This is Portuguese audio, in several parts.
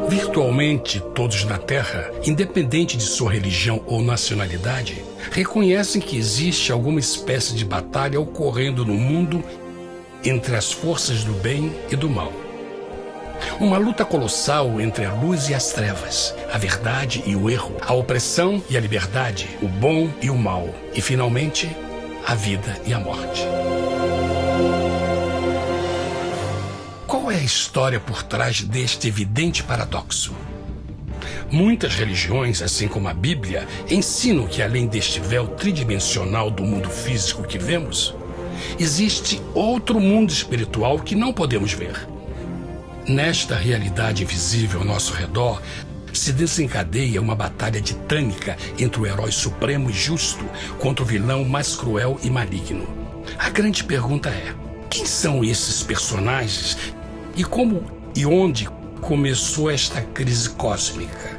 Virtualmente todos na Terra, independente de sua religião ou nacionalidade, reconhecem que existe alguma espécie de batalha ocorrendo no mundo entre as forças do bem e do mal. Uma luta colossal entre a luz e as trevas, a verdade e o erro, a opressão e a liberdade, o bom e o mal, e finalmente, a vida e a morte. Qual é a história por trás deste evidente paradoxo? Muitas religiões, assim como a Bíblia, ensinam que além deste véu tridimensional do mundo físico que vemos, existe outro mundo espiritual que não podemos ver. Nesta realidade invisível ao nosso redor, se desencadeia uma batalha titânica entre o herói supremo e justo contra o vilão mais cruel e maligno. A grande pergunta é: quem são esses personagens e como e onde começou esta crise cósmica?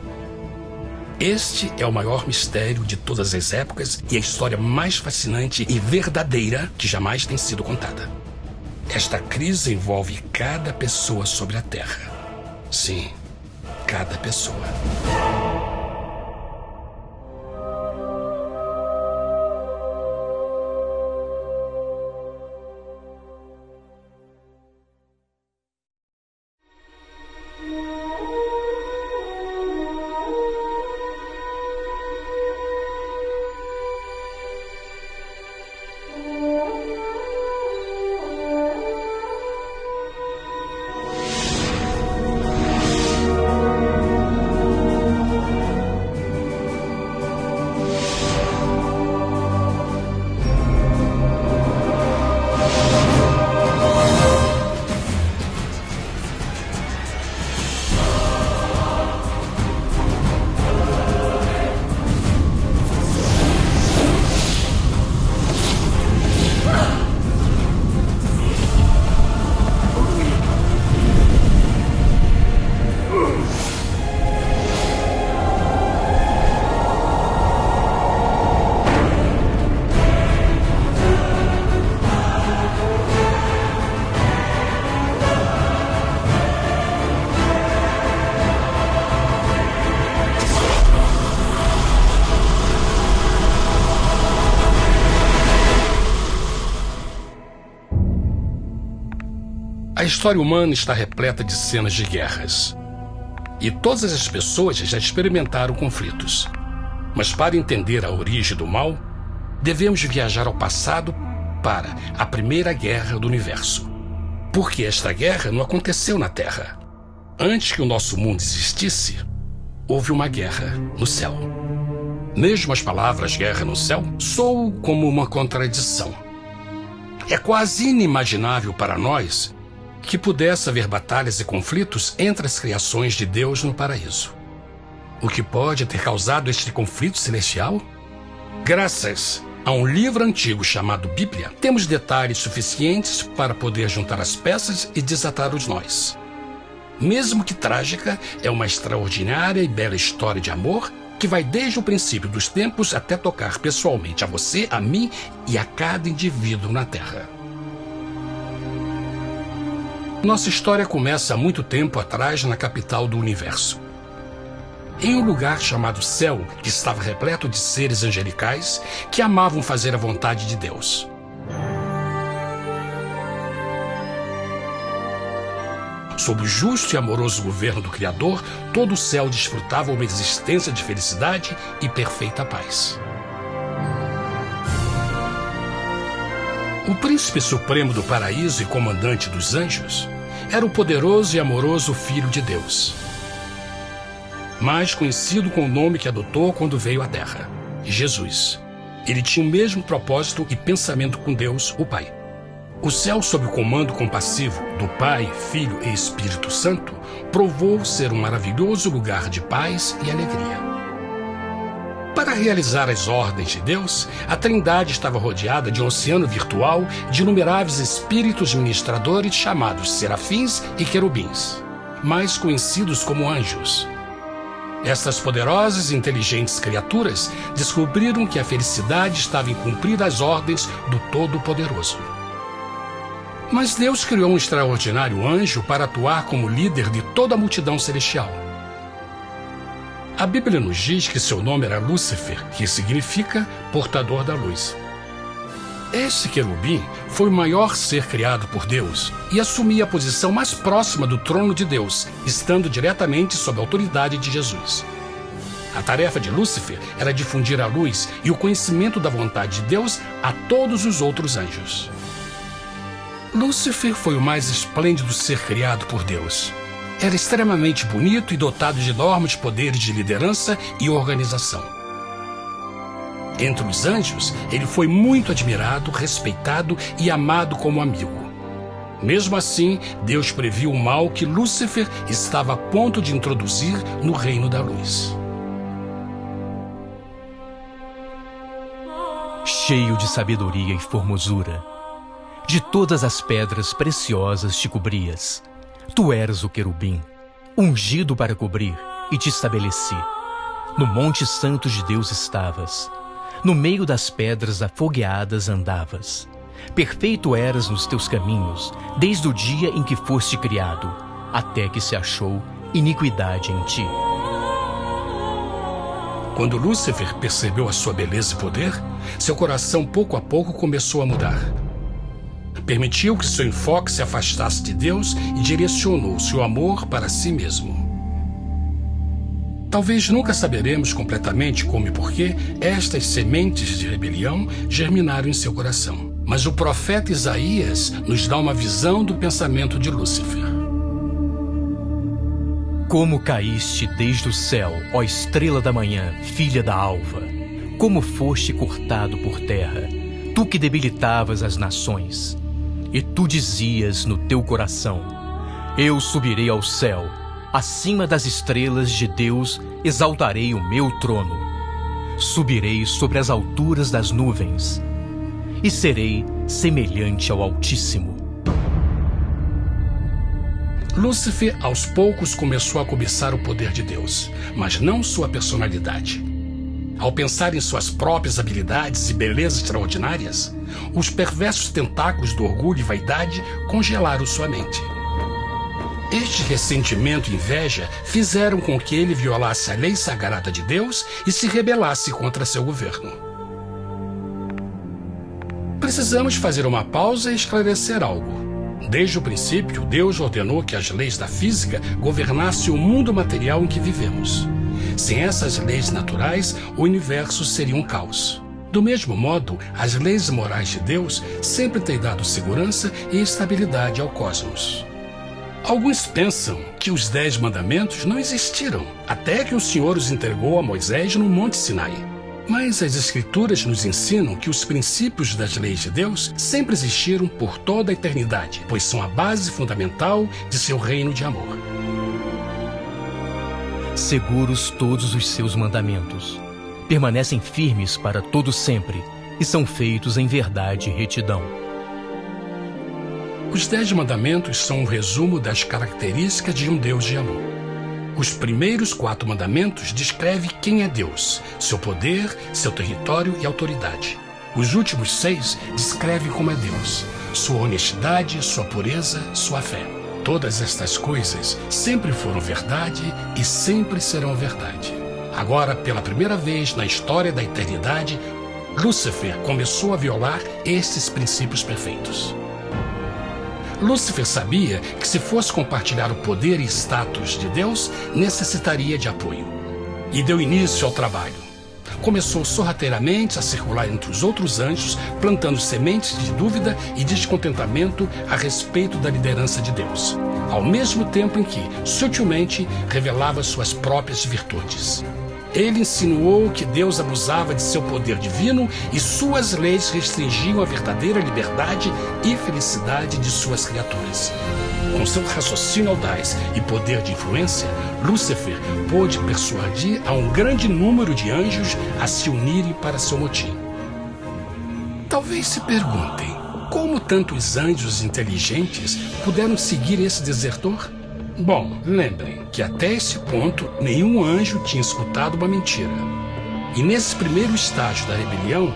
Este é o maior mistério de todas as épocas e a história mais fascinante e verdadeira que jamais tem sido contada. Esta crise envolve cada pessoa sobre a Terra. Sim, cada pessoa. A história humana está repleta de cenas de guerras. E todas as pessoas já experimentaram conflitos. Mas para entender a origem do mal, devemos viajar ao passado para a Primeira Guerra do Universo. Porque esta guerra não aconteceu na Terra. Antes que o nosso mundo existisse, houve uma guerra no céu. Mesmo as palavras guerra no céu soam como uma contradição. É quase inimaginável para nós que pudesse haver batalhas e conflitos entre as criações de Deus no paraíso. O que pode ter causado este conflito celestial? Graças a um livro antigo chamado Bíblia, temos detalhes suficientes para poder juntar as peças e desatar os nós. Mesmo que trágica, é uma extraordinária e bela história de amor que vai desde o princípio dos tempos até tocar pessoalmente a você, a mim e a cada indivíduo na Terra. Nossa história começa há muito tempo atrás na capital do universo. Em um lugar chamado Céu, que estava repleto de seres angelicais que amavam fazer a vontade de Deus. Sob o justo e amoroso governo do Criador, todo o céu desfrutava uma existência de felicidade e perfeita paz. O príncipe supremo do paraíso e comandante dos anjos era o poderoso e amoroso Filho de Deus, mais conhecido com o nome que adotou quando veio à Terra, Jesus. Ele tinha o mesmo propósito e pensamento com Deus, o Pai. O céu, sob o comando compassivo do Pai, Filho e Espírito Santo, provou ser um maravilhoso lugar de paz e alegria. Para realizar as ordens de Deus, a Trindade estava rodeada de um oceano virtual de inumeráveis espíritos ministradores chamados serafins e querubins, mais conhecidos como anjos. Essas poderosas e inteligentes criaturas descobriram que a felicidade estava em cumprir as ordens do Todo-Poderoso. Mas Deus criou um extraordinário anjo para atuar como líder de toda a multidão celestial. A Bíblia nos diz que seu nome era Lúcifer, que significa portador da luz. Este querubim foi o maior ser criado por Deus e assumia a posição mais próxima do trono de Deus, estando diretamente sob a autoridade de Jesus. A tarefa de Lúcifer era difundir a luz e o conhecimento da vontade de Deus a todos os outros anjos. Lúcifer foi o mais esplêndido ser criado por Deus. Era extremamente bonito e dotado de enormes poderes de liderança e organização. Entre os anjos, ele foi muito admirado, respeitado e amado como amigo. Mesmo assim, Deus previu o mal que Lúcifer estava a ponto de introduzir no reino da luz. Cheio de sabedoria e formosura, de todas as pedras preciosas te cobrias. Tu eras o querubim, ungido para cobrir, e te estabeleci. No monte santo de Deus estavas. No meio das pedras afogueadas andavas. Perfeito eras nos teus caminhos, desde o dia em que foste criado, até que se achou iniquidade em ti. Quando Lúcifer percebeu a sua beleza e poder, seu coração pouco a pouco começou a mudar. Permitiu que seu enfoque se afastasse de Deus e direcionou seu amor para si mesmo. Talvez nunca saberemos completamente como e porquê estas sementes de rebelião germinaram em seu coração. Mas o profeta Isaías nos dá uma visão do pensamento de Lúcifer. Como caíste desde o céu, ó estrela da manhã, filha da alva! Como foste cortado por terra, tu que debilitavas as nações! E tu dizias no teu coração: eu subirei ao céu, acima das estrelas de Deus exaltarei o meu trono. Subirei sobre as alturas das nuvens e serei semelhante ao Altíssimo. Lúcifer, aos poucos, começou a cobiçar o poder de Deus, mas não sua personalidade. Ao pensar em suas próprias habilidades e belezas extraordinárias, os perversos tentáculos do orgulho e vaidade congelaram sua mente. Este ressentimento e inveja fizeram com que ele violasse a lei sagrada de Deus e se rebelasse contra seu governo. Precisamos fazer uma pausa e esclarecer algo. Desde o princípio, Deus ordenou que as leis da física governassem o mundo material em que vivemos. Sem essas leis naturais, o universo seria um caos. Do mesmo modo, as leis morais de Deus sempre têm dado segurança e estabilidade ao cosmos. Alguns pensam que os 10 mandamentos não existiram, até que o Senhor os entregou a Moisés no Monte Sinai. Mas as Escrituras nos ensinam que os princípios das leis de Deus sempre existiram por toda a eternidade, pois são a base fundamental de seu reino de amor. Seguros todos os seus mandamentos, permanecem firmes para todo sempre e são feitos em verdade e retidão. Os 10 mandamentos são um resumo das características de um Deus de amor. Os primeiros 4 mandamentos descrevem quem é Deus, seu poder, seu território e autoridade. Os últimos 6 descrevem como é Deus, sua honestidade, sua pureza, sua fé. Todas estas coisas sempre foram verdade e sempre serão verdade. Agora, pela primeira vez na história da eternidade, Lúcifer começou a violar estes princípios perfeitos. Lúcifer sabia que se fosse compartilhar o poder e status de Deus, necessitaria de apoio. E deu início ao trabalho. Começou sorrateiramente a circular entre os outros anjos, plantando sementes de dúvida e descontentamento a respeito da liderança de Deus, ao mesmo tempo em que, sutilmente, revelava suas próprias virtudes. Ele insinuou que Deus abusava de seu poder divino e suas leis restringiam a verdadeira liberdade e felicidade de suas criaturas. Com seu raciocínio audaz e poder de influência, Lúcifer pôde persuadir a um grande número de anjos a se unirem para seu motim. Talvez se perguntem, como tantos anjos inteligentes puderam seguir esse desertor? Bom, lembrem que até esse ponto nenhum anjo tinha escutado uma mentira. E nesse primeiro estágio da rebelião,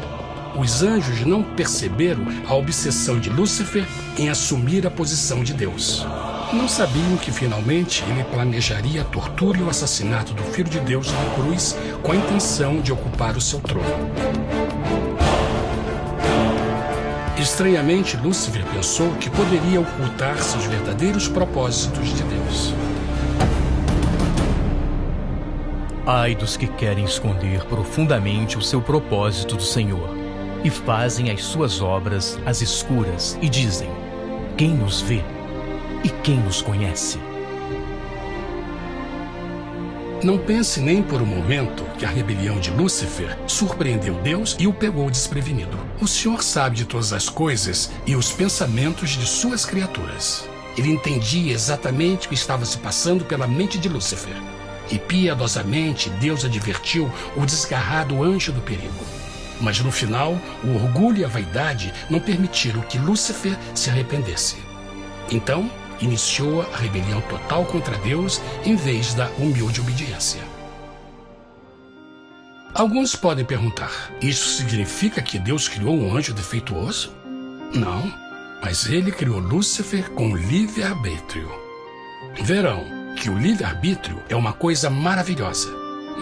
os anjos não perceberam a obsessão de Lúcifer em assumir a posição de Deus. Não sabiam que finalmente ele planejaria a tortura e o assassinato do Filho de Deus na cruz com a intenção de ocupar o seu trono. Estranhamente, Lúcifer pensou que poderia ocultar seus verdadeiros propósitos de Deus. Ai dos que querem esconder profundamente o seu propósito do Senhor e fazem as suas obras às escuras e dizem: quem nos vê e quem nos conhece? Não pense nem por um momento que a rebelião de Lúcifer surpreendeu Deus e o pegou desprevenido. O Senhor sabe de todas as coisas e os pensamentos de suas criaturas. Ele entendia exatamente o que estava se passando pela mente de Lúcifer. E piedosamente Deus advertiu o desgarrado anjo do perigo. Mas no final, o orgulho e a vaidade não permitiram que Lúcifer se arrependesse. Então, iniciou a rebelião total contra Deus em vez da humilde obediência. Alguns podem perguntar: isso significa que Deus criou um anjo defeituoso? Não, mas ele criou Lúcifer com livre-arbítrio. Verão que o livre-arbítrio é uma coisa maravilhosa,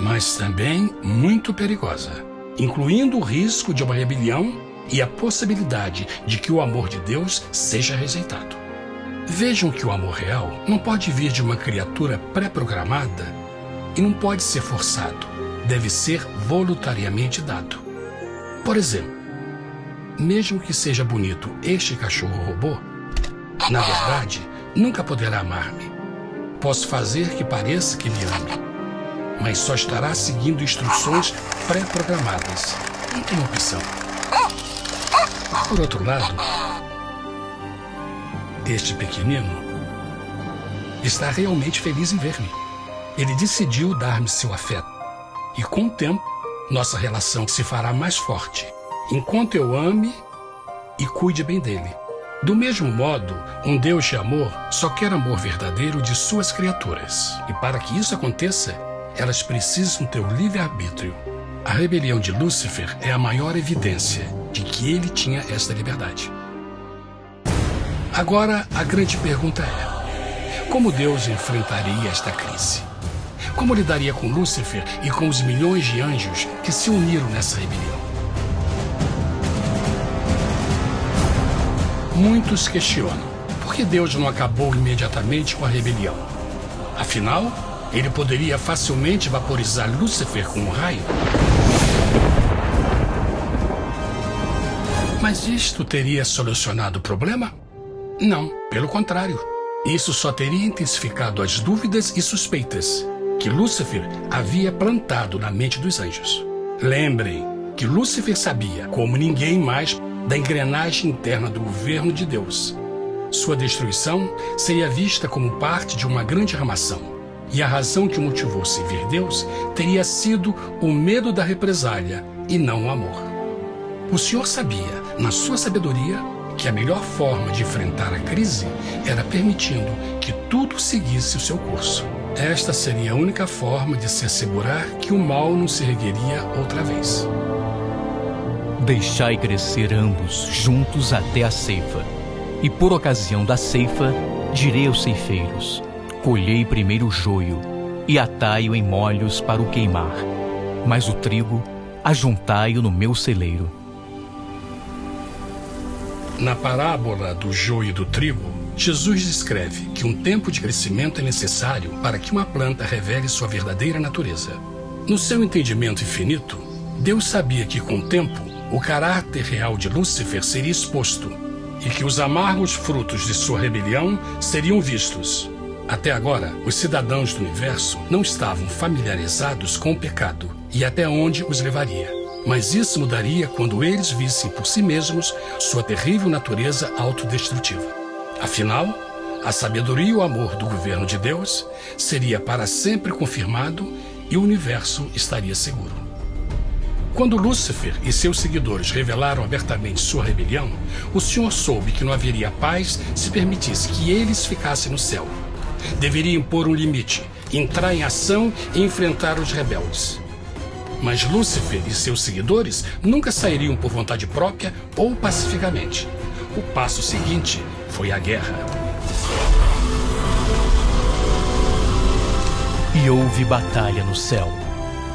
mas também muito perigosa, incluindo o risco de uma rebelião e a possibilidade de que o amor de Deus seja rejeitado. Vejam que o amor real não pode vir de uma criatura pré-programada e não pode ser forçado, deve ser voluntariamente dado. Por exemplo, mesmo que seja bonito este cachorro robô, na verdade, nunca poderá amar-me. Posso fazer que pareça que me ame, mas só estará seguindo instruções pré-programadas. Não tem opção. Por outro lado, este pequenino está realmente feliz em ver-me. Ele decidiu dar-me seu afeto. E com o tempo, nossa relação se fará mais forte, enquanto eu ame e cuide bem dele. Do mesmo modo, um Deus de amor só quer amor verdadeiro de suas criaturas. E para que isso aconteça, elas precisam ter o livre-arbítrio. A rebelião de Lúcifer é a maior evidência de que ele tinha esta liberdade. Agora, a grande pergunta é: como Deus enfrentaria esta crise? Como lidaria com Lúcifer e com os milhões de anjos que se uniram nessa rebelião? Muitos questionam: por que Deus não acabou imediatamente com a rebelião? Afinal, ele poderia facilmente vaporizar Lúcifer com um raio. Mas isto teria solucionado o problema? Não, pelo contrário. Isso só teria intensificado as dúvidas e suspeitas que Lúcifer havia plantado na mente dos anjos. Lembrem que Lúcifer sabia, como ninguém mais, da engrenagem interna do governo de Deus. Sua destruição seria vista como parte de uma grande armação, e a razão que o motivou a servir Deus teria sido o medo da represália e não o amor. O Senhor sabia, na sua sabedoria, que a melhor forma de enfrentar a crise era permitindo que tudo seguisse o seu curso. Esta seria a única forma de se assegurar que o mal não se ergueria outra vez. Deixai crescer ambos juntos até a ceifa. E por ocasião da ceifa, direi aos ceifeiros: colhei primeiro o joio e atai-o em molhos para o queimar, mas o trigo ajuntai-o no meu celeiro. Na parábola do joio e do trigo, Jesus descreve que um tempo de crescimento é necessário para que uma planta revele sua verdadeira natureza. No seu entendimento infinito, Deus sabia que com o tempo, o caráter real de Lúcifer seria exposto e que os amargos frutos de sua rebelião seriam vistos. Até agora, os cidadãos do universo não estavam familiarizados com o pecado e até onde os levaria. Mas isso mudaria quando eles vissem por si mesmos sua terrível natureza autodestrutiva. Afinal, a sabedoria e o amor do governo de Deus seria para sempre confirmado e o universo estaria seguro. Quando Lúcifer e seus seguidores revelaram abertamente sua rebelião, o Senhor soube que não haveria paz se permitisse que eles ficassem no céu. Deveria impor um limite, entrar em ação e enfrentar os rebeldes. Mas Lúcifer e seus seguidores nunca sairiam por vontade própria ou pacificamente. O passo seguinte foi a guerra. E houve batalha no céu.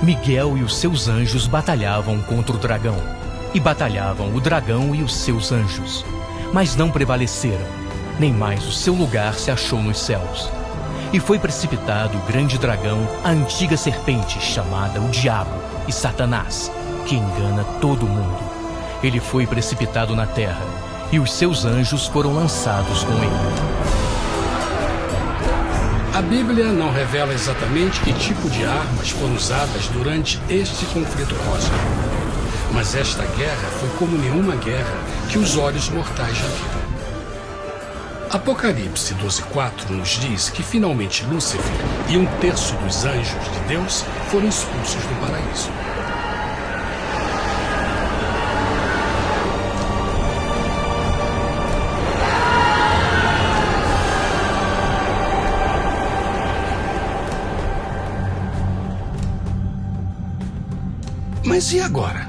Miguel e os seus anjos batalhavam contra o dragão. E batalhavam o dragão e os seus anjos. Mas não prevaleceram, nem mais o seu lugar se achou nos céus. E foi precipitado o grande dragão, a antiga serpente, chamada o Diabo e Satanás, que engana todo mundo. Ele foi precipitado na terra, e os seus anjos foram lançados com ele. A Bíblia não revela exatamente que tipo de armas foram usadas durante este conflito cósmico. Mas esta guerra foi como nenhuma guerra que os olhos mortais já viram. Apocalipse 12:4 nos diz que finalmente Lúcifer e 1/3 dos anjos de Deus foram expulsos do paraíso. Mas e agora?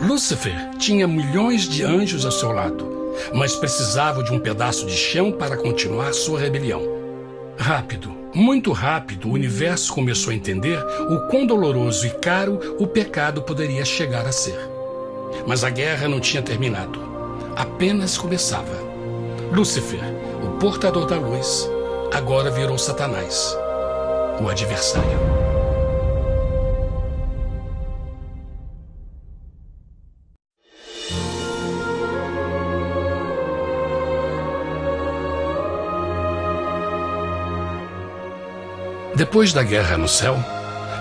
Lúcifer tinha milhões de anjos ao seu lado, mas precisava de um pedaço de chão para continuar sua rebelião. Rápido, muito rápido, o universo começou a entender o quão doloroso e caro o pecado poderia chegar a ser. Mas a guerra não tinha terminado. Apenas começava. Lúcifer, o portador da luz, agora virou Satanás, o adversário. Depois da guerra no céu,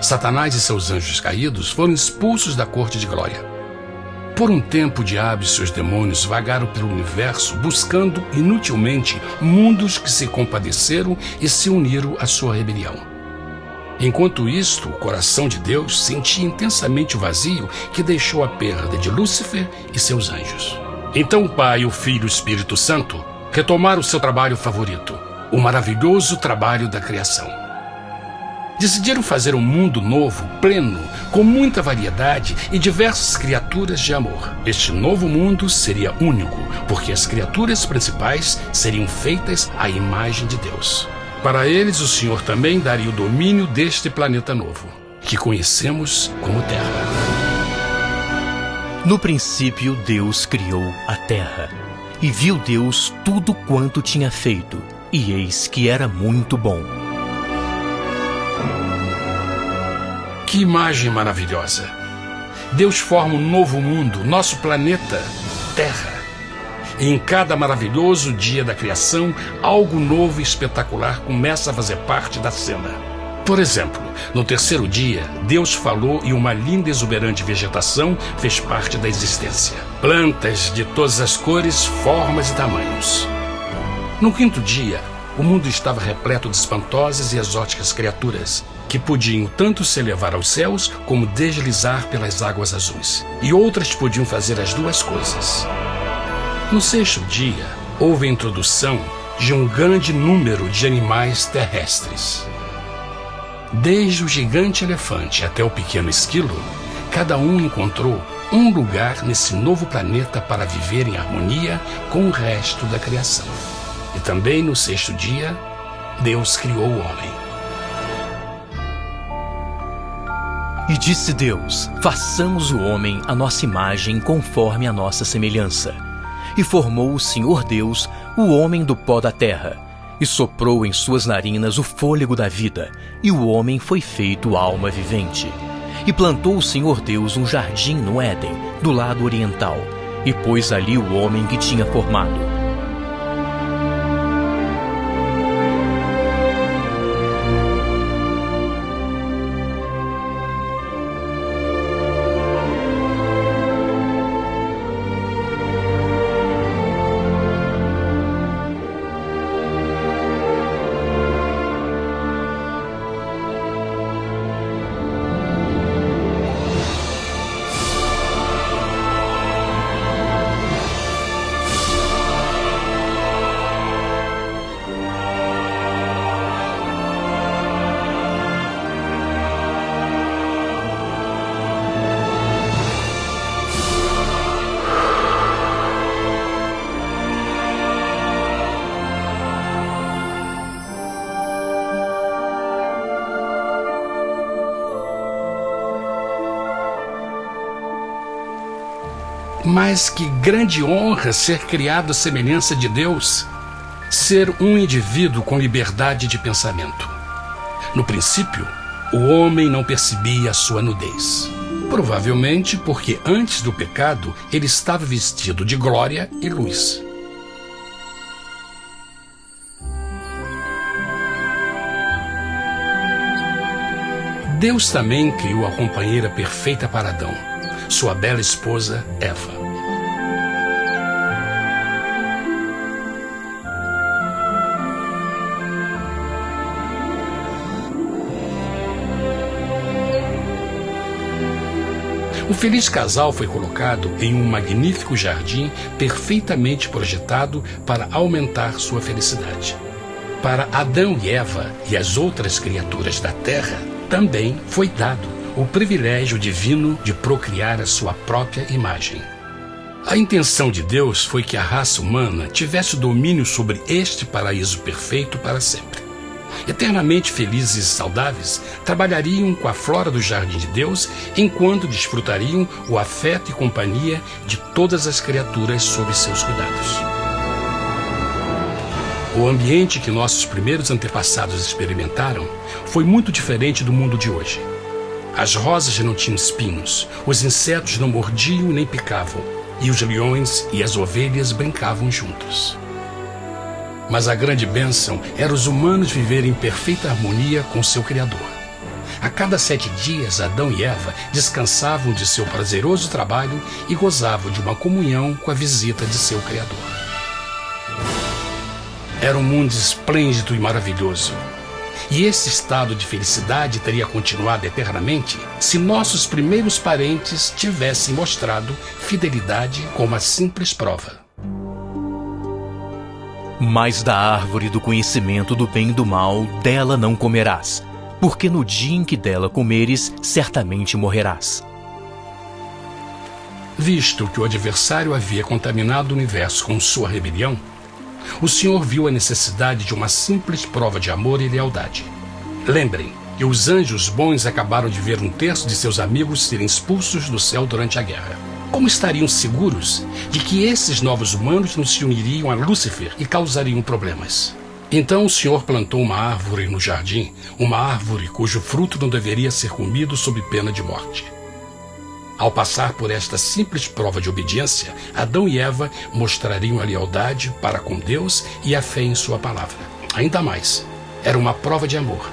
Satanás e seus anjos caídos foram expulsos da corte de glória. Por um tempo, o diabo e seus demônios vagaram pelo universo buscando inutilmente mundos que se compadeceram e se uniram à sua rebelião. Enquanto isto, o coração de Deus sentia intensamente o vazio que deixou a perda de Lúcifer e seus anjos. Então o Pai, o Filho e o Espírito Santo retomaram o seu trabalho favorito, o maravilhoso trabalho da criação. Decidiram fazer um mundo novo, pleno, com muita variedade e diversas criaturas de amor. Este novo mundo seria único, porque as criaturas principais seriam feitas à imagem de Deus. Para eles, o Senhor também daria o domínio deste planeta novo, que conhecemos como Terra. No princípio, Deus criou a terra. E viu Deus tudo quanto tinha feito, e eis que era muito bom. Que imagem maravilhosa! Deus forma um novo mundo, nosso planeta, Terra. E em cada maravilhoso dia da criação, algo novo e espetacular começa a fazer parte da cena. Por exemplo, no terceiro dia, Deus falou e uma linda e exuberante vegetação fez parte da existência. Plantas de todas as cores, formas e tamanhos. No quinto dia, o mundo estava repleto de espantosas e exóticas criaturas, que podiam tanto se elevar aos céus como deslizar pelas águas azuis. E outras podiam fazer as duas coisas. No sexto dia, houve a introdução de um grande número de animais terrestres. Desde o gigante elefante até o pequeno esquilo, cada um encontrou um lugar nesse novo planeta para viver em harmonia com o resto da criação. E também no sexto dia, Deus criou o homem. E disse Deus: façamos o homem à nossa imagem conforme a nossa semelhança. E formou o Senhor Deus o homem do pó da terra, e soprou em suas narinas o fôlego da vida, e o homem foi feito alma vivente. E plantou o Senhor Deus um jardim no Éden, do lado oriental, e pôs ali o homem que tinha formado. Mas que grande honra ser criado à semelhança de Deus, ser um indivíduo com liberdade de pensamento. No princípio, o homem não percebia a sua nudez. Provavelmente porque antes do pecado ele estava vestido de glória e luz. Deus também criou a companheira perfeita para Adão, sua bela esposa Eva. O feliz casal foi colocado em um magnífico jardim perfeitamente projetado para aumentar sua felicidade. Para Adão e Eva e as outras criaturas da terra, também foi dado o privilégio divino de procriar a sua própria imagem. A intenção de Deus foi que a raça humana tivesse domínio sobre este paraíso perfeito para sempre. Eternamente felizes e saudáveis, trabalhariam com a flora do jardim de Deus, enquanto desfrutariam o afeto e companhia de todas as criaturas sob seus cuidados. O ambiente que nossos primeiros antepassados experimentaram foi muito diferente do mundo de hoje. As rosas não tinham espinhos, os insetos não mordiam nem picavam, e os leões e as ovelhas brincavam juntos. Mas a grande bênção era os humanos viverem em perfeita harmonia com seu Criador. A cada 7 dias, Adão e Eva descansavam de seu prazeroso trabalho e gozavam de uma comunhão com a visita de seu Criador. Era um mundo esplêndido e maravilhoso. E esse estado de felicidade teria continuado eternamente se nossos primeiros parentes tivessem mostrado fidelidade com uma simples prova. Mas da árvore do conhecimento do bem e do mal, dela não comerás, porque no dia em que dela comeres, certamente morrerás. Visto que o adversário havia contaminado o universo com sua rebelião, o Senhor viu a necessidade de uma simples prova de amor e lealdade. Lembrem que os anjos bons acabaram de ver 1/3 de seus amigos serem expulsos do céu durante a guerra. Como estariam seguros de que esses novos humanos não se uniriam a Lúcifer e causariam problemas? Então o Senhor plantou uma árvore no jardim, uma árvore cujo fruto não deveria ser comido sob pena de morte. Ao passar por esta simples prova de obediência, Adão e Eva mostrariam a lealdade para com Deus e a fé em sua palavra. Ainda mais, era uma prova de amor.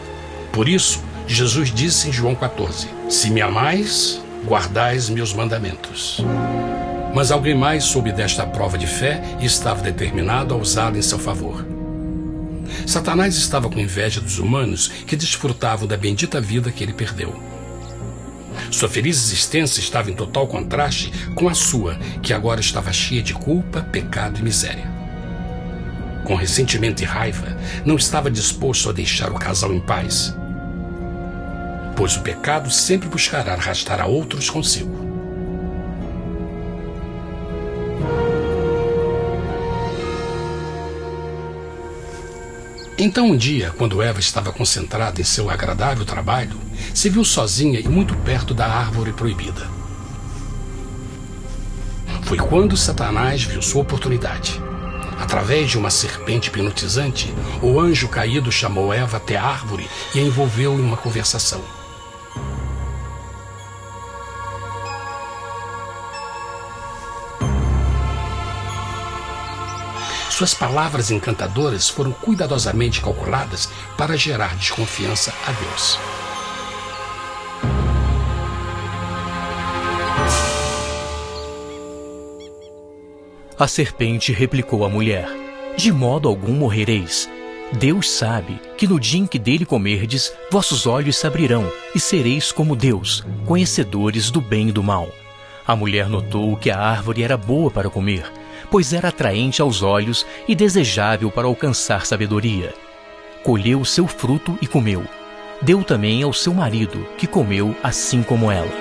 Por isso, Jesus disse em João 14: "Se me amais, guardais meus mandamentos." Mas alguém mais soube desta prova de fé e estava determinado a usá-la em seu favor. Satanás estava com inveja dos humanos que desfrutavam da bendita vida que ele perdeu. Sua feliz existência estava em total contraste com a sua, que agora estava cheia de culpa, pecado e miséria. Com ressentimento e raiva, não estava disposto a deixar o casal em paz, pois o pecado sempre buscará arrastar a outros consigo. Então um dia, quando Eva estava concentrada em seu agradável trabalho, se viu sozinha e muito perto da árvore proibida. Foi quando Satanás viu sua oportunidade. Através de uma serpente hipnotizante, o anjo caído chamou Eva até a árvore e a envolveu em uma conversação. Suas palavras encantadoras foram cuidadosamente calculadas para gerar desconfiança a Deus. A serpente replicou à mulher: "De modo algum morrereis. Deus sabe que no dia em que dele comerdes, vossos olhos se abrirão e sereis como Deus, conhecedores do bem e do mal." A mulher notou que a árvore era boa para comer, pois era atraente aos olhos e desejável para alcançar sabedoria. Colheu o seu fruto e comeu. Deu também ao seu marido, que comeu assim como ela.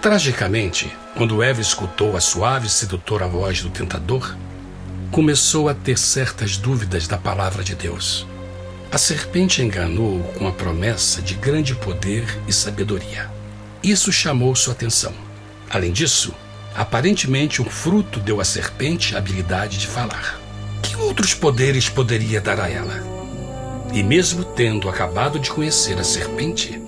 Tragicamente, quando Eva escutou a suave e sedutora voz do tentador, começou a ter certas dúvidas da palavra de Deus. A serpente enganou-o com a promessa de grande poder e sabedoria. Isso chamou sua atenção. Além disso, aparentemente um fruto deu à serpente a habilidade de falar. Que outros poderes poderia dar a ela? E mesmo tendo acabado de conhecer a serpente,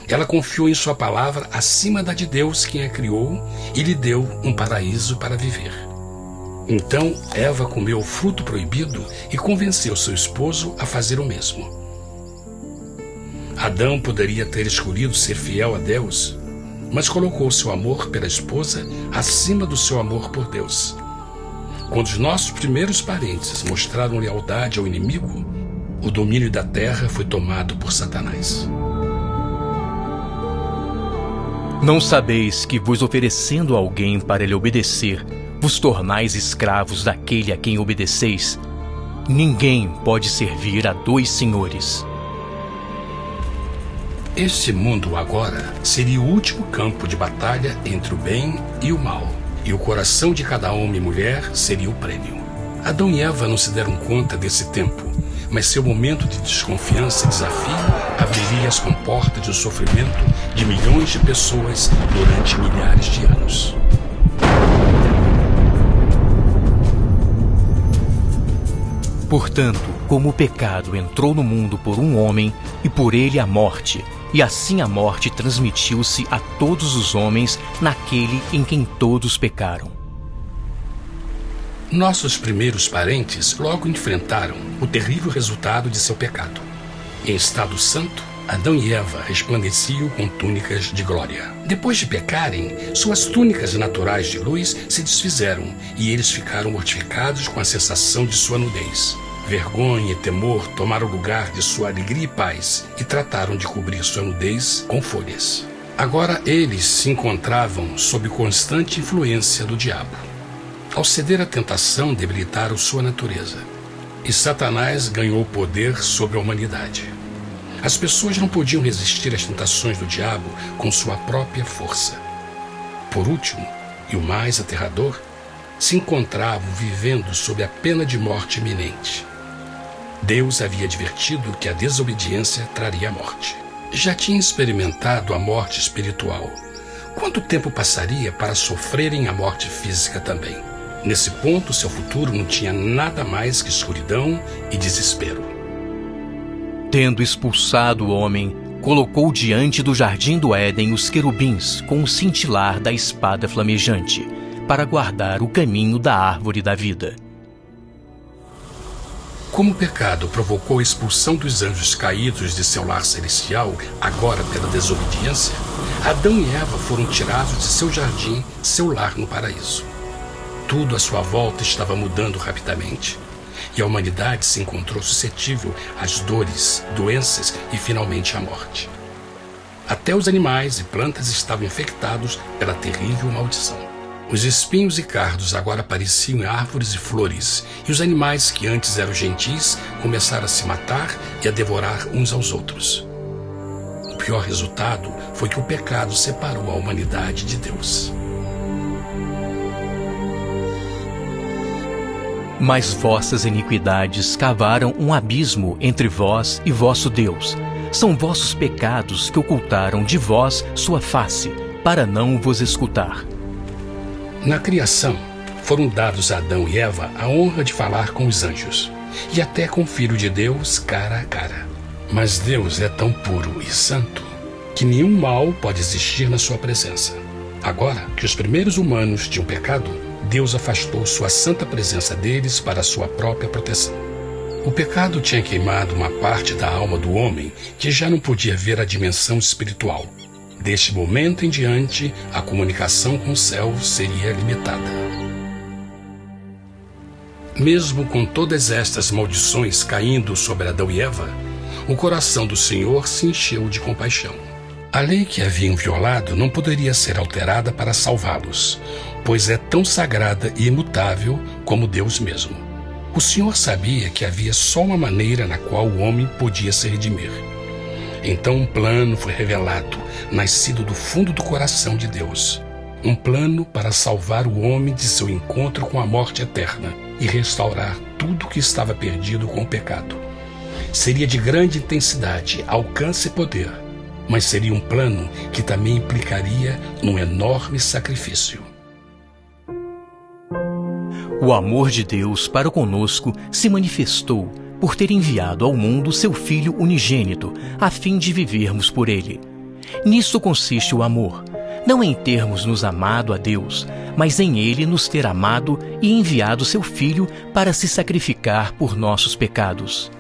ela confiou em sua palavra acima da de Deus, quem a criou, e lhe deu um paraíso para viver. Então Eva comeu o fruto proibido e convenceu seu esposo a fazer o mesmo. Adão poderia ter escolhido ser fiel a Deus, mas colocou seu amor pela esposa acima do seu amor por Deus. Quando os nossos primeiros parentes mostraram lealdade ao inimigo, o domínio da terra foi tomado por Satanás. Não sabeis que, vos oferecendo a alguém para lhe obedecer, vos tornais escravos daquele a quem obedeceis? Ninguém pode servir a dois senhores. Este mundo agora seria o último campo de batalha entre o bem e o mal, e o coração de cada homem e mulher seria o prêmio. Adão e Eva não se deram conta desse tempo, mas seu momento de desconfiança e desafio abriria as comportas do sofrimento de milhões de pessoas durante milhares de anos. Portanto, como o pecado entrou no mundo por um homem, e por ele a morte, e assim a morte transmitiu-se a todos os homens naquele em quem todos pecaram. Nossos primeiros parentes logo enfrentaram o terrível resultado de seu pecado. Em estado santo, Adão e Eva resplandeciam com túnicas de glória. Depois de pecarem, suas túnicas naturais de luz se desfizeram e eles ficaram mortificados com a sensação de sua nudez. Vergonha e temor tomaram lugar de sua alegria e paz e trataram de cobrir sua nudez com folhas. Agora eles se encontravam sob constante influência do diabo. Ao ceder à tentação, debilitaram sua natureza. E Satanás ganhou poder sobre a humanidade. As pessoas não podiam resistir às tentações do diabo com sua própria força. Por último, e o mais aterrador, se encontravam vivendo sob a pena de morte iminente. Deus havia advertido que a desobediência traria a morte. Já tinha experimentado a morte espiritual. Quanto tempo passaria para sofrerem a morte física também? Nesse ponto, seu futuro não tinha nada mais que escuridão e desespero. Tendo expulsado o homem, colocou diante do jardim do Éden os querubins com o cintilar da espada flamejante, para guardar o caminho da árvore da vida. Como o pecado provocou a expulsão dos anjos caídos de seu lar celestial, agora pela desobediência, Adão e Eva foram tirados de seu jardim, seu lar no paraíso. Tudo à sua volta estava mudando rapidamente, e a humanidade se encontrou suscetível às dores, doenças e finalmente à morte. Até os animais e plantas estavam infectados pela terrível maldição. Os espinhos e cardos agora apareciam em árvores e flores, e os animais que antes eram gentis começaram a se matar e a devorar uns aos outros. O pior resultado foi que o pecado separou a humanidade de Deus. Mas vossas iniquidades cavaram um abismo entre vós e vosso Deus. São vossos pecados que ocultaram de vós sua face, para não vos escutar. Na criação, foram dados a Adão e Eva a honra de falar com os anjos, e até com o Filho de Deus cara a cara. Mas Deus é tão puro e santo que nenhum mal pode existir na sua presença. Agora que os primeiros humanos tinham pecado, Deus afastou sua santa presença deles para a sua própria proteção. O pecado tinha queimado uma parte da alma do homem que já não podia ver a dimensão espiritual. Deste momento em diante, a comunicação com o céu seria limitada. Mesmo com todas estas maldições caindo sobre Adão e Eva, o coração do Senhor se encheu de compaixão. A lei que haviam violado não poderia ser alterada para salvá-los, pois é tão sagrada e imutável como Deus mesmo. O Senhor sabia que havia só uma maneira na qual o homem podia se redimir. Então um plano foi revelado, nascido do fundo do coração de Deus. Um plano para salvar o homem de seu encontro com a morte eterna e restaurar tudo que estava perdido com o pecado. Seria de grande intensidade, alcance e poder. mas seria um plano que também implicaria num enorme sacrifício. O amor de Deus para conosco se manifestou por ter enviado ao mundo seu Filho unigênito, a fim de vivermos por ele. Nisso consiste o amor, não em termos nos amado a Deus, mas em ele nos ter amado e enviado seu Filho para se sacrificar por nossos pecados.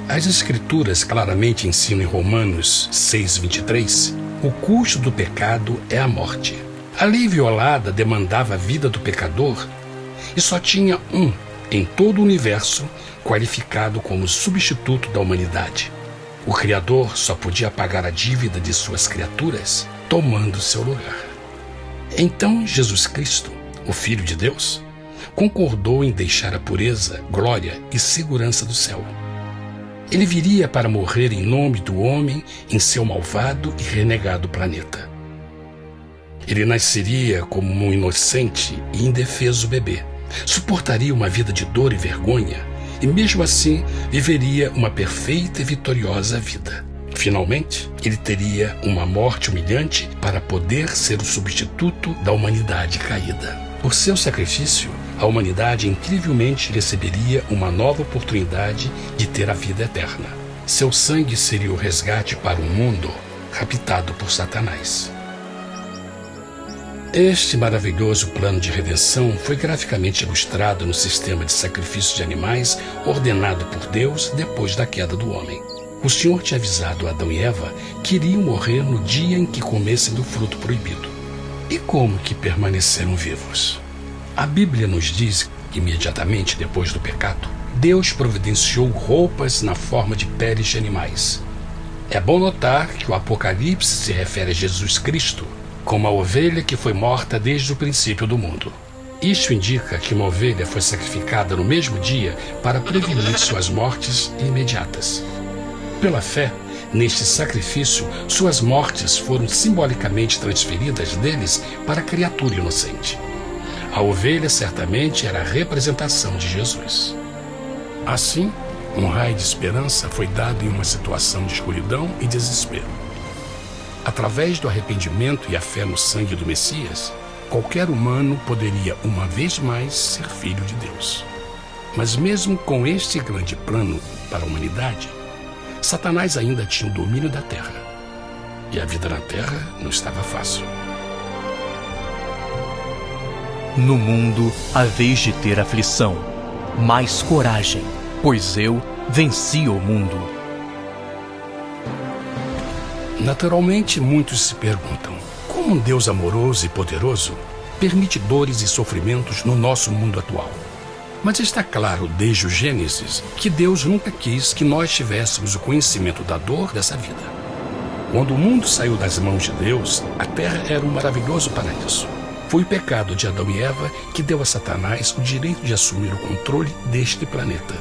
As Escrituras claramente ensinam em Romanos 6:23, o custo do pecado é a morte. A lei violada demandava a vida do pecador e só tinha um em todo o universo qualificado como substituto da humanidade. O Criador só podia pagar a dívida de suas criaturas tomando seu lugar. Então Jesus Cristo, o Filho de Deus, concordou em deixar a pureza, glória e segurança do céu. Ele viria para morrer em nome do homem em seu malvado e renegado planeta. Ele nasceria como um inocente e indefeso bebê, suportaria uma vida de dor e vergonha e mesmo assim viveria uma perfeita e vitoriosa vida. Finalmente, ele teria uma morte humilhante para poder ser o substituto da humanidade caída. Por seu sacrifício, a humanidade incrivelmente receberia uma nova oportunidade de ter a vida eterna. Seu sangue seria o resgate para um mundo raptado por Satanás. Este maravilhoso plano de redenção foi graficamente ilustrado no sistema de sacrifício de animais ordenado por Deus depois da queda do homem. O Senhor tinha avisado Adão e Eva que iriam morrer no dia em que comessem do fruto proibido. E como que permaneceram vivos? A Bíblia nos diz que imediatamente depois do pecado, Deus providenciou roupas na forma de peles de animais. É bom notar que o Apocalipse se refere a Jesus Cristo como a ovelha que foi morta desde o princípio do mundo. Isto indica que uma ovelha foi sacrificada no mesmo dia para prevenir suas mortes imediatas. Pela fé, neste sacrifício, suas mortes foram simbolicamente transferidas deles para a criatura inocente. A ovelha certamente era a representação de Jesus. Assim, um raio de esperança foi dado em uma situação de escuridão e desespero. Através do arrependimento e a fé no sangue do Messias, qualquer humano poderia uma vez mais ser filho de Deus. Mas mesmo com este grande plano para a humanidade, Satanás ainda tinha o domínio da terra. E a vida na terra não estava fácil. No mundo haveis de ter aflição, mas coragem, pois eu venci o mundo. Naturalmente, muitos se perguntam, como um Deus amoroso e poderoso permite dores e sofrimentos no nosso mundo atual? Mas está claro desde o Gênesis que Deus nunca quis que nós tivéssemos o conhecimento da dor dessa vida. Quando o mundo saiu das mãos de Deus, a terra era um maravilhoso paraíso. Foi o pecado de Adão e Eva que deu a Satanás o direito de assumir o controle deste planeta.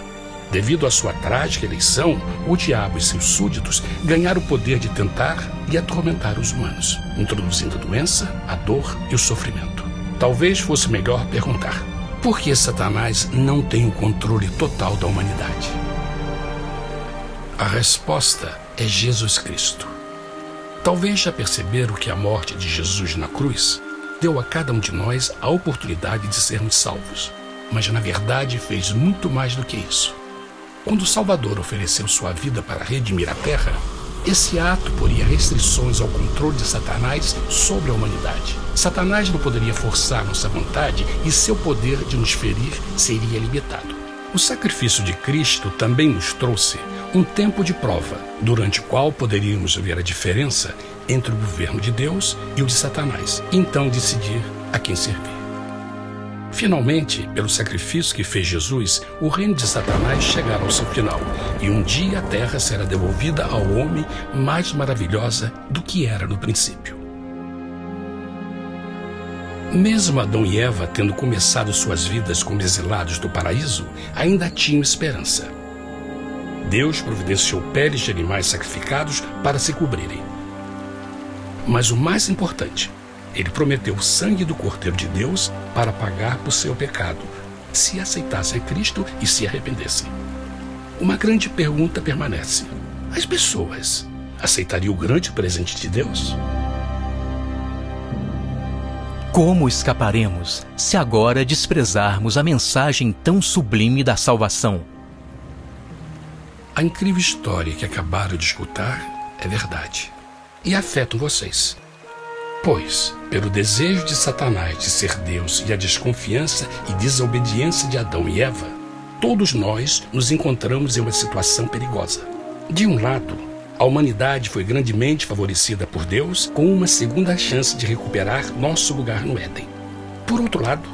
Devido à sua trágica eleição, o diabo e seus súditos ganharam o poder de tentar e atormentar os humanos, introduzindo a doença, a dor e o sofrimento. Talvez fosse melhor perguntar: por que Satanás não tem o controle total da humanidade? A resposta é Jesus Cristo. Talvez já perceberam que a morte de Jesus na cruz deu a cada um de nós a oportunidade de sermos salvos, mas na verdade fez muito mais do que isso. Quando o Salvador ofereceu sua vida para redimir a terra, esse ato poria restrições ao controle de Satanás sobre a humanidade. Satanás não poderia forçar nossa vontade e seu poder de nos ferir seria limitado. O sacrifício de Cristo também nos trouxe um tempo de prova, durante o qual poderíamos ver a diferença entre o governo de Deus e o de Satanás, e então decidir a quem servir. Finalmente, pelo sacrifício que fez Jesus, o reino de Satanás chegará ao seu final, e um dia a terra será devolvida ao homem mais maravilhosa do que era no princípio. Mesmo Adão e Eva tendo começado suas vidas como exilados do paraíso, ainda tinham esperança. Deus providenciou peles de animais sacrificados para se cobrirem. Mas o mais importante, Ele prometeu o sangue do Cordeiro de Deus para pagar por seu pecado, se aceitassem Cristo e se arrependessem. Uma grande pergunta permanece: as pessoas aceitaria o grande presente de Deus? Como escaparemos se agora desprezarmos a mensagem tão sublime da salvação? A incrível história que acabaram de escutar é verdade e afeta vocês. Pois, pelo desejo de Satanás de ser Deus e a desconfiança e desobediência de Adão e Eva, todos nós nos encontramos em uma situação perigosa. De um lado, a humanidade foi grandemente favorecida por Deus com uma segunda chance de recuperar nosso lugar no Éden. Por outro lado,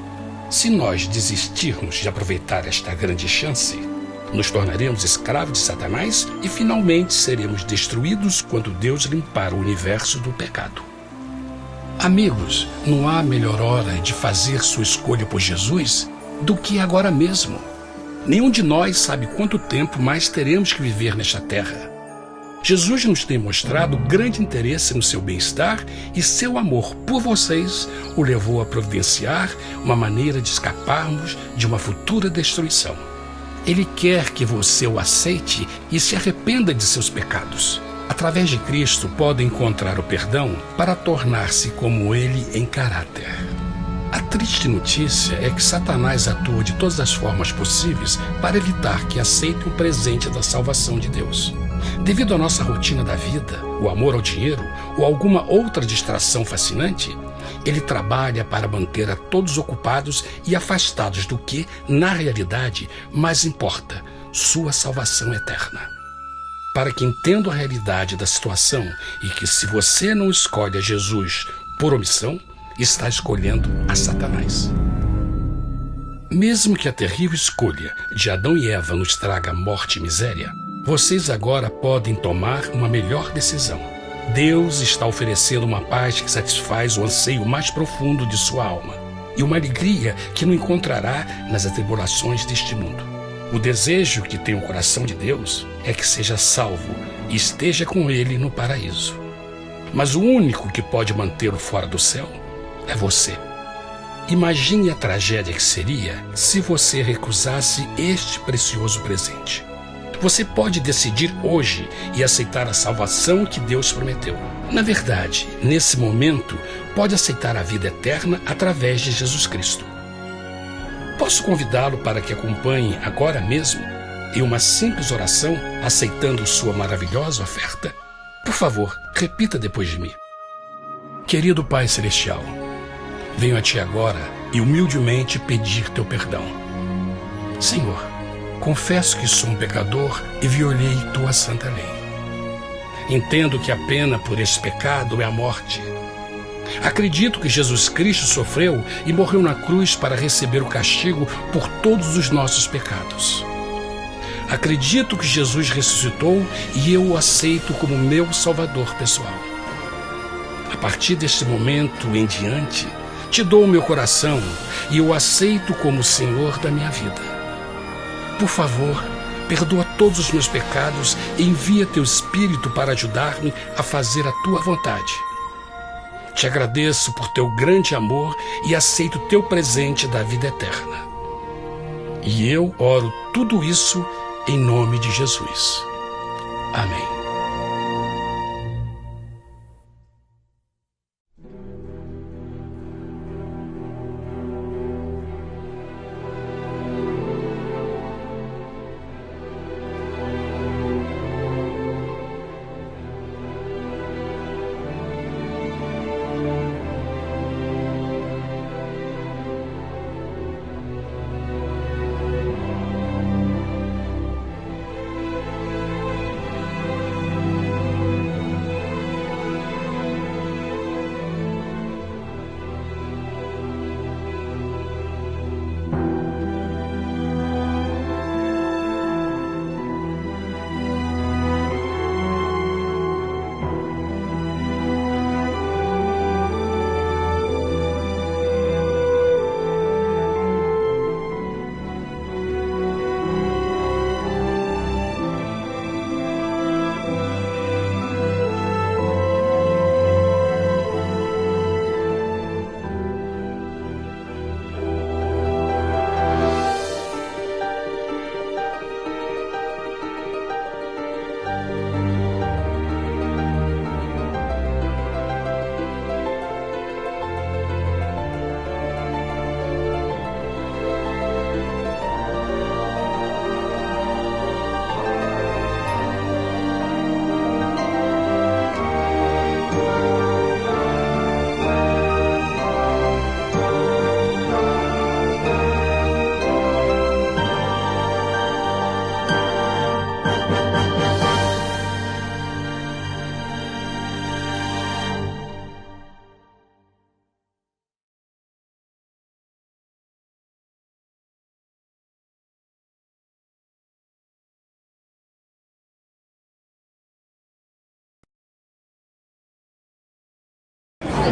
se nós desistirmos de aproveitar esta grande chance, nos tornaremos escravos de Satanás e finalmente seremos destruídos quando Deus limpar o universo do pecado. Amigos, não há melhor hora de fazer sua escolha por Jesus do que agora mesmo. Nenhum de nós sabe quanto tempo mais teremos que viver nesta terra. Jesus nos tem mostrado grande interesse no seu bem-estar e seu amor por vocês o levou a providenciar uma maneira de escaparmos de uma futura destruição. Ele quer que você o aceite e se arrependa de seus pecados. Através de Cristo, pode encontrar o perdão para tornar-se como Ele em caráter. A triste notícia é que Satanás atua de todas as formas possíveis para evitar que aceite o presente da salvação de Deus. Devido à nossa rotina da vida, o amor ao dinheiro ou alguma outra distração fascinante, ele trabalha para manter a todos ocupados e afastados do que, na realidade, mais importa, sua salvação eterna. Para que entendam a realidade da situação e que se você não escolhe a Jesus por omissão, está escolhendo a Satanás. Mesmo que a terrível escolha de Adão e Eva nos traga morte e miséria, vocês agora podem tomar uma melhor decisão. Deus está oferecendo uma paz que satisfaz o anseio mais profundo de sua alma e uma alegria que não encontrará nas atribulações deste mundo. O desejo que tem o coração de Deus é que seja salvo e esteja com Ele no paraíso. Mas o único que pode mantê-lo fora do céu é você. Imagine a tragédia que seria se você recusasse este precioso presente. Você pode decidir hoje e aceitar a salvação que Deus prometeu. Na verdade, nesse momento, pode aceitar a vida eterna através de Jesus Cristo. Posso convidá-lo para que acompanhe agora mesmo em uma simples oração, aceitando sua maravilhosa oferta? Por favor, repita depois de mim. Querido Pai Celestial, venho a Ti agora e humildemente pedir Teu perdão. Senhor, confesso que sou um pecador e violei Tua santa lei. Entendo que a pena por esse pecado é a morte. Acredito que Jesus Cristo sofreu e morreu na cruz para receber o castigo por todos os nossos pecados. Acredito que Jesus ressuscitou e eu o aceito como meu Salvador pessoal. A partir deste momento em diante, Te dou o meu coração e eu o aceito como o Senhor da minha vida. Por favor, perdoa todos os meus pecados e envia Teu Espírito para ajudar-me a fazer a Tua vontade. Te agradeço por Teu grande amor e aceito Teu presente da vida eterna. E eu oro tudo isso em nome de Jesus. Amém.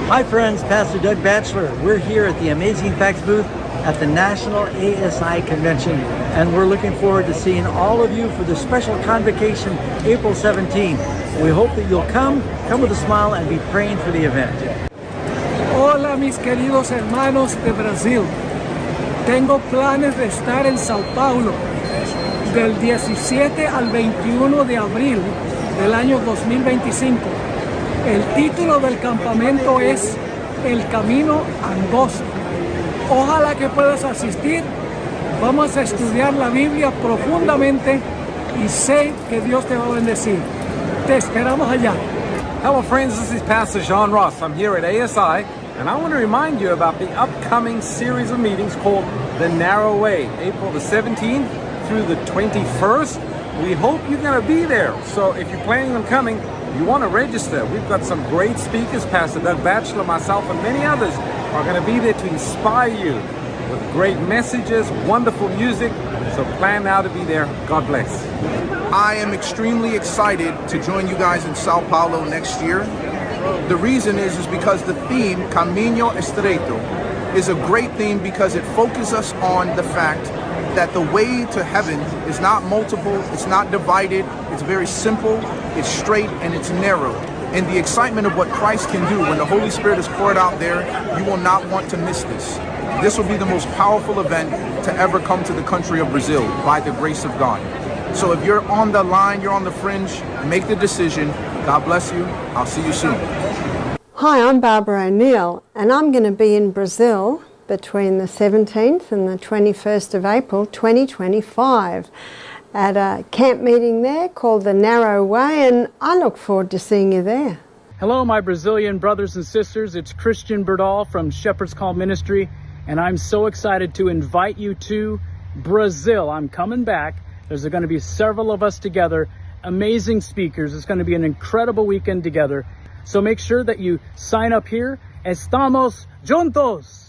Hi friends, Pastor Doug Batchelor. We're here at the Amazing Facts booth at the National ASI Convention, and we're looking forward to seeing all of you for the special convocation April 17th. We hope that you'll come with a smile, and be praying for the event. Hola mis queridos hermanos de Brasil. Tengo planes de estar en Sao Paulo del 17 al 21 de abril del año 2025. El título del campamento es El Camino Angosto. Ojalá que puedas asistir. Vamos a estudiar la Biblia profundamente y sé que Dios te va a bendecir. Te esperamos allá. Hello friends, this is Pastor John Ross. I'm here at ASI, and I want to remind you about the upcoming series of meetings called The Narrow Way, April the 17th through the 21st. We hope you're going to be there. So if you're planning on coming, you want to register. We've got some great speakers. Pastor Doug Batchelor, myself, and many others are going to be there to inspire you with great messages, wonderful music. So plan now to be there. God bless. I am extremely excited to join you guys in Sao Paulo next year. The reason is because the theme, Camino Estreito, is a great theme because it focuses us on the fact that the way to heaven is not multiple, it's not divided, it's very simple, it's straight, and it's narrow. And the excitement of what Christ can do when the Holy Spirit is poured out there, you will not want to miss this. This will be the most powerful event to ever come to the country of Brazil by the grace of God. So if you're on the line, you're on the fringe, make the decision. God bless you. I'll see you soon. Hi, I'm Barbara O'Neill, and I'm going to be in Brazil between the 17th and the 21st of April 2025 at a camp meeting there called The Narrow Way, and I look forward to seeing you there. Hello, my Brazilian brothers and sisters. It's Christian Berdal from Shepherd's Call Ministry, and I'm so excited to invite you to Brazil. I'm coming back. There's going to be several of us together, amazing speakers. It's going to be an incredible weekend together. So make sure that you sign up here. Estamos juntos!